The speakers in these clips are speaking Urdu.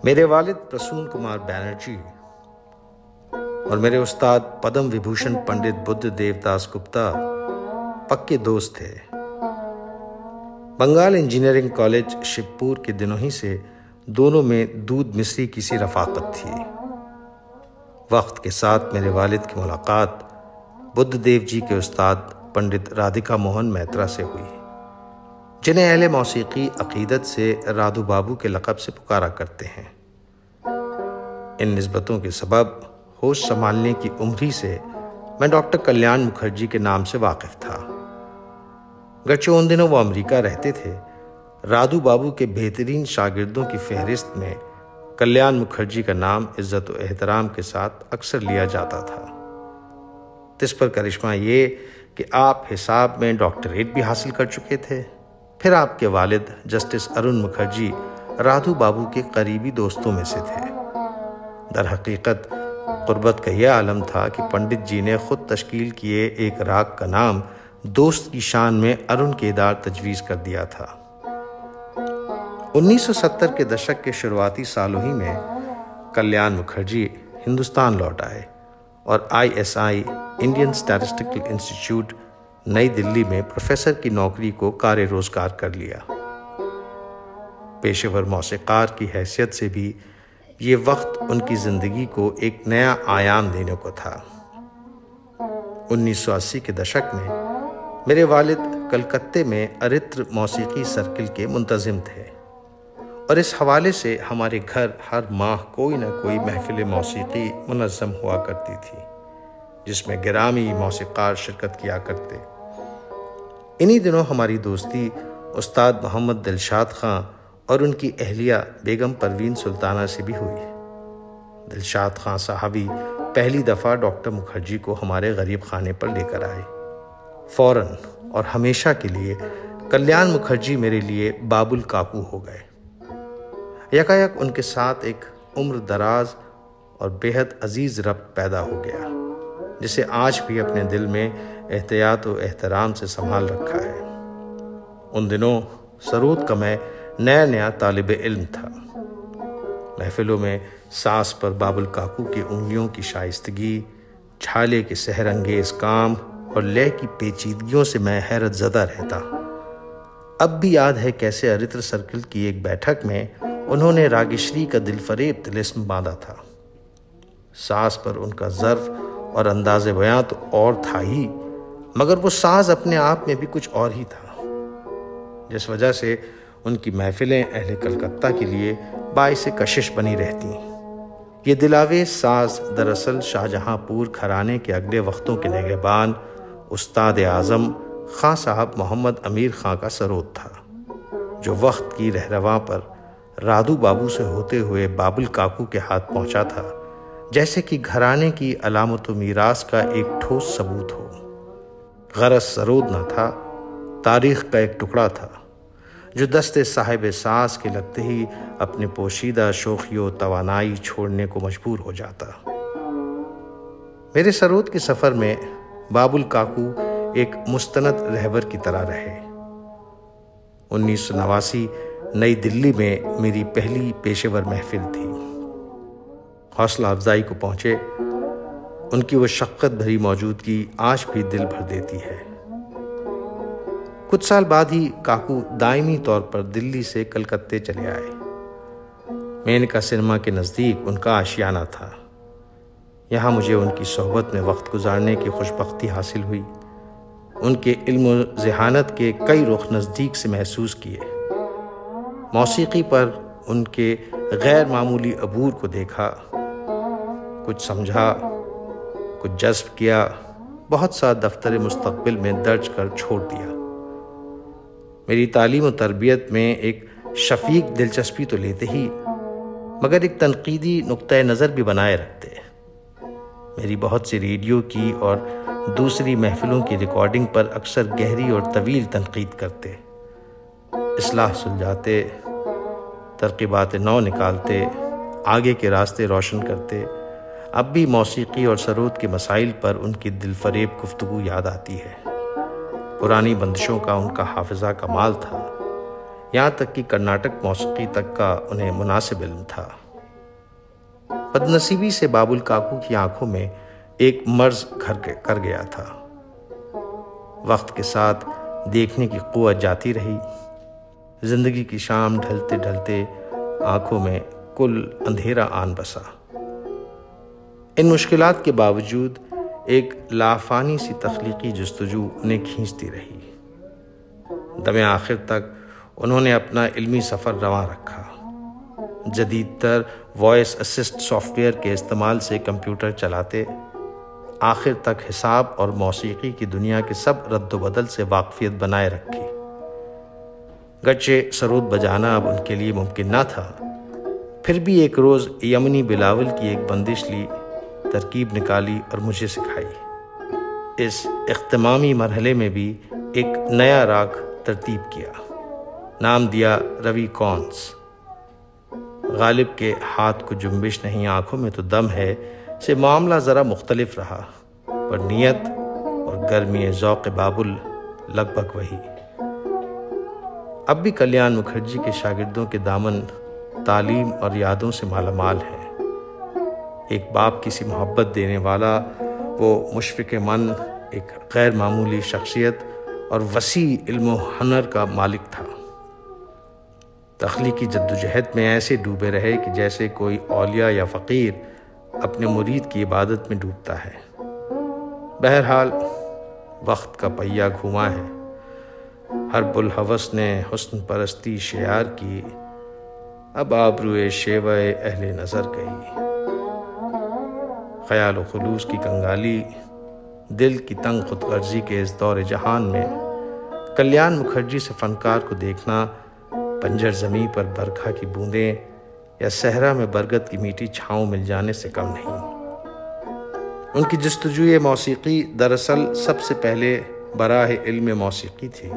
میرے والد پرسون کمار بینرجی اور میرے استاد پدم وبھوشن پنڈت بدھ دیو داس گپتا پکے دوست تھے۔ بنگال انجینئرنگ کالج شیوپور کے دنوں ہی سے دونوں میں دودھ مصری کی سی رفاقت تھی۔ وقت کے ساتھ میرے والد کی ملاقات بدھ دیو جی کے استاد پنڈت رادھیکا موہن میترا سے ہوئی، جنہیں اہل موسیقی عقیدت سے رادھو بابو کے لقب سے پکارا کرتے ہیں۔ ان نسبتوں کے سبب ہوش سنبھالنے کی عمری سے میں ڈاکٹر کلیان مکھرجی کے نام سے واقف تھا۔ گرچہ ان دنوں وہ امریکہ رہتے تھے، رادھو بابو کے بہترین شاگردوں کی فہرست میں کلیان مکھرجی کا نام عزت و احترام کے ساتھ اکثر لیا جاتا تھا۔ اس پر کرشمہ یہ کہ آپ حساب میں ڈاکٹریٹ بھی حاصل کر چکے تھے۔ پھر آپ کے والد جسٹس ارون مکھرجی رادھو بابو کے قریبی دوستوں میں سے تھے۔ در حقیقت قربت کا یہ عالم تھا کہ پنڈت جی نے خود تشکیل کیے ایک راگ کا نام دوست کی شان میں ارون کیدار تجویز کر دیا تھا۔ 1970 کے دشک کے شروعاتی سالوں ہی میں کلیان مکھرجی ہندوستان لوٹ آئے اور ISI انڈین اسٹیٹسٹیکل انسٹیٹیوٹ نئی دلی میں پروفیسر کی نوکری کو کار روزگار کر لیا۔ پیشہ ور موسیقار کی حیثیت سے بھی یہ وقت ان کی زندگی کو ایک نیا آیام دینے کو تھا۔ 1980 کے دشک میں میرے والد کلکتے میں ارتر موسیقی سرکل کے منتظم تھے اور اس حوالے سے ہمارے گھر ہر ماہ کوئی نہ کوئی محفل موسیقی منظم ہوا کرتی تھی، جس میں گرامی موسیقار شرکت کیا کرتے۔ انہی دنوں ہماری دوستی استاد محمد دلشاد خان اور ان کی اہلیہ بیگم پروین سلطانہ سے بھی ہوئی۔ دلشاد خان صاحبی پہلی دفعہ ڈاکٹر مکھرجی کو ہمارے غریب خانے پر لے کر آئے۔ فوراً اور ہمیشہ کے لیے کلیان مکھرجی میرے لیے بابل کاکو ہو گئے۔ یکایک ان کے ساتھ ایک عمر دراز اور بے حد عزیز ربط پیدا ہو گیا، جسے آج بھی اپنے دل میں احتیاط و احترام سے سنبھال رکھا ہے۔ ان دنوں سرود کا میں نیا طالب علم تھا۔ محفلوں میں ساز پر بابل کاکو کی انگلیوں کی شائستگی، چھالے کے سحر انگیز کام اور لے کی پیچیدگیوں سے میں حیرت زدہ رہتا۔ اب بھی یاد ہے کیسے ارتر سرکل کی ایک بیٹھک میں انہوں نے راگشری کا دل فریب طلسم باندھا تھا۔ ساز پر ان کا ظرف اور انداز بیاں تو اور تھا ہی، مگر وہ ساز اپنے آپ میں بھی کچھ اور ہی تھا، جس وجہ سے ان کی محفلیں اہل کلکتہ کے لیے باعث کشش بنی رہتی۔ یہ دلاویز ساز دراصل شاہجہاں پور گھرانے کے اگلے وقتوں کے نگہبان استاد اعظم خاں صاحب محمد امیر خاں کا سرود تھا، جو وقت کی رہرواں پر رادھو بابو سے ہوتے ہوئے بابل کاکو کے ہاتھ پہنچا تھا، جیسے کہ گھرانے کی علامت و میراث کا ایک ٹھوس ثبوت ہو۔ غرض سرود نہ تھا، تاریخ کا ایک ٹکڑا تھا، جو دست صاحب ساز کے لگتے ہی اپنے پوشیدہ شوخی و توانائی چھوڑنے کو مجبور ہو جاتا۔ میرے سرود کے سفر میں بابل کاکو ایک مستند رہبر کی طرح رہے۔ 1989 نئی دلی میں میری پہلی پیشہ ور محفل تھی۔ حوصلہ افزائی کو پہنچے، ان کی وہ شفقت بھری موجودگی آج بھی دل بھر دیتی ہے۔ کچھ سال بعد ہی کاکو دائمی طور پر دلی سے کلکتے چلے آئے۔ مینکا سنیما کے نزدیک ان کا آشیانہ تھا۔ یہاں مجھے ان کی صحبت میں وقت گزارنے کی خوشبختی حاصل ہوئی۔ ان کے علم و ذہانت کے کئی رخ نزدیک سے محسوس کیے۔ موسیقی پر ان کے غیر معمولی عبور کو دیکھا، کچھ سمجھا، کچھ جذب کیا، بہت سا دفتر مستقبل میں درج کر چھوڑ دیا۔ میری تعلیم و تربیت میں ایک شفیق دلچسپی تو لیتے ہی، مگر ایک تنقیدی نقطۂ نظر بھی بنائے رکھتے۔ میری بہت سی ریڈیو کی اور دوسری محفلوں کی ریکارڈنگ پر اکثر گہری اور طویل تنقید کرتے، اصلاح سلجھاتے، ترغیبات نو نکالتے، آگے کے راستے روشن کرتے۔ اب بھی موسیقی اور سرود کے مسائل پر ان کی دل فریب گفتگو یاد آتی ہے۔ پرانی بندشوں کا ان کا حافظہ کمال تھا، یہاں تک کہ کرناٹک موسیقی تک کا انہیں مناسب علم تھا۔ بدنصیبی سے بابل کاکو کی آنکھوں میں ایک مرض گھر کر گیا تھا۔ وقت کے ساتھ دیکھنے کی قوت جاتی رہی۔ زندگی کی شام ڈھلتے ڈھلتے آنکھوں میں کل اندھیرا آن بسا۔ ان مشکلات کے باوجود ایک لافانی سی تخلیقی جستجو انہیں کھینچتی رہی۔ دم آخر تک انہوں نے اپنا علمی سفر رواں رکھا۔ جدید تر وائس اسسٹ سافٹ ویئر کے استعمال سے کمپیوٹر چلاتے، آخر تک حساب اور موسیقی کی دنیا کے سب رد و بدل سے واقفیت بنائے رکھی۔ گرچہ سرود بجانا اب ان کے لیے ممکن نہ تھا، پھر بھی ایک روز یمنی بلاول کی ایک بندش لی، ترکیب نکالی اور مجھے سکھائی۔ اس اختتامی مرحلے میں بھی ایک نیا راگ ترتیب کیا، نام دیا روی کونس۔ غالب کے ہاتھ کو جنبش نہیں آنکھوں میں تو دم ہے سے معاملہ ذرا مختلف رہا، پر نیت اور گرمی ذوق بابل لگ بھگ وہی۔ اب بھی کلیان مکھرجی کے شاگردوں کے دامن تعلیم اور یادوں سے مالا مال ہے۔ ایک باپ کی سی محبت دینے والا وہ مشفق من، ایک غیر معمولی شخصیت اور وسیع علم و ہنر کا مالک تھا۔ تخلیقی جدوجہد میں ایسے ڈوبے رہے کہ جیسے کوئی اولیاء یا فقیر اپنے مرید کی عبادت میں ڈوبتا ہے۔ بہرحال وقت کا پہیہ گھوما ہے۔ ہر بلحوث نے حسن پرستی شعار کی، اب آبروئے شیوہ اہل نظر گئی۔ خیال و خلوص کی کنگالی، دل کی تنگ خود غرضی کے اس دور جہان میں کلیان مکھرجی سے فنکار کو دیکھنا بنجر زمیں پر برکھا کی بوندیں یا صحرا میں برگد کی میٹھی چھاؤں مل جانے سے کم نہیں۔ ان کی جستجوئے موسیقی دراصل سب سے پہلے براہ علم موسیقی تھی۔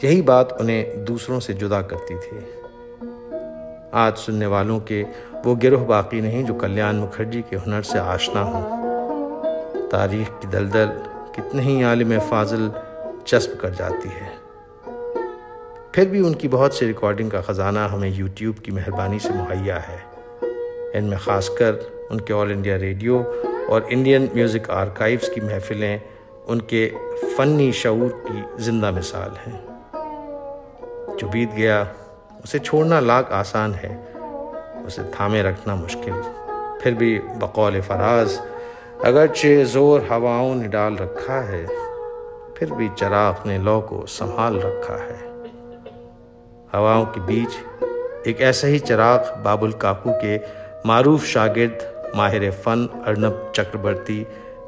یہی بات انہیں دوسروں سے جدا کرتی تھی۔ آج سننے والوں کے وہ گروہ باقی نہیں جو کلیان مکھرجی کے ہنر سے آشنا ہوں۔ تاریخ کی دلدل کتنے ہی عالم فاضل جذب کر جاتی ہے۔ پھر بھی ان کی بہت سی ریکارڈنگ کا خزانہ ہمیں یوٹیوب کی مہربانی سے مہیا ہے۔ ان میں خاص کر ان کے آل انڈیا ریڈیو اور انڈین میوزک آرکائیوز کی محفلیں ان کے فنی شعور کی زندہ مثال ہیں۔ جو بیت گیا اسے چھوڑنا لاکھ آسان ہے، اسے تھامے رکھنا مشکل۔ پھر بھی بقول فراز، اگرچہ زور ہواؤں نے ڈال رکھا ہے، پھر بھی چراغ نے لو کو سنبھال رکھا ہے۔ ہواؤں کے بیچ ایک ایسا ہی چراغ بابل کاکو کے معروف شاگرد ماہر فن ارنب چکربرتی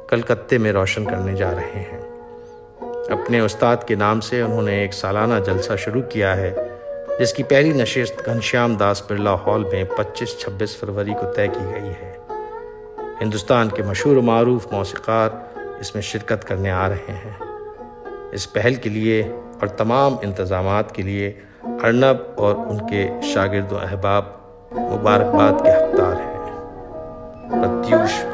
کلکتے میں روشن کرنے جا رہے ہیں۔ اپنے استاد کے نام سے انہوں نے ایک سالانہ جلسہ شروع کیا ہے، جس کی پہلی نشست گھنشیام داس برلا ہال میں 25-26 فروری کو طے کی گئی ہے۔ ہندوستان کے مشہور و معروف موسیقار اس میں شرکت کرنے آ رہے ہیں۔ اس پہل کے لیے اور تمام انتظامات کے لیے ارنب اور ان کے شاگرد و احباب مبارکباد کے حقدار ہیں۔ پرتیوش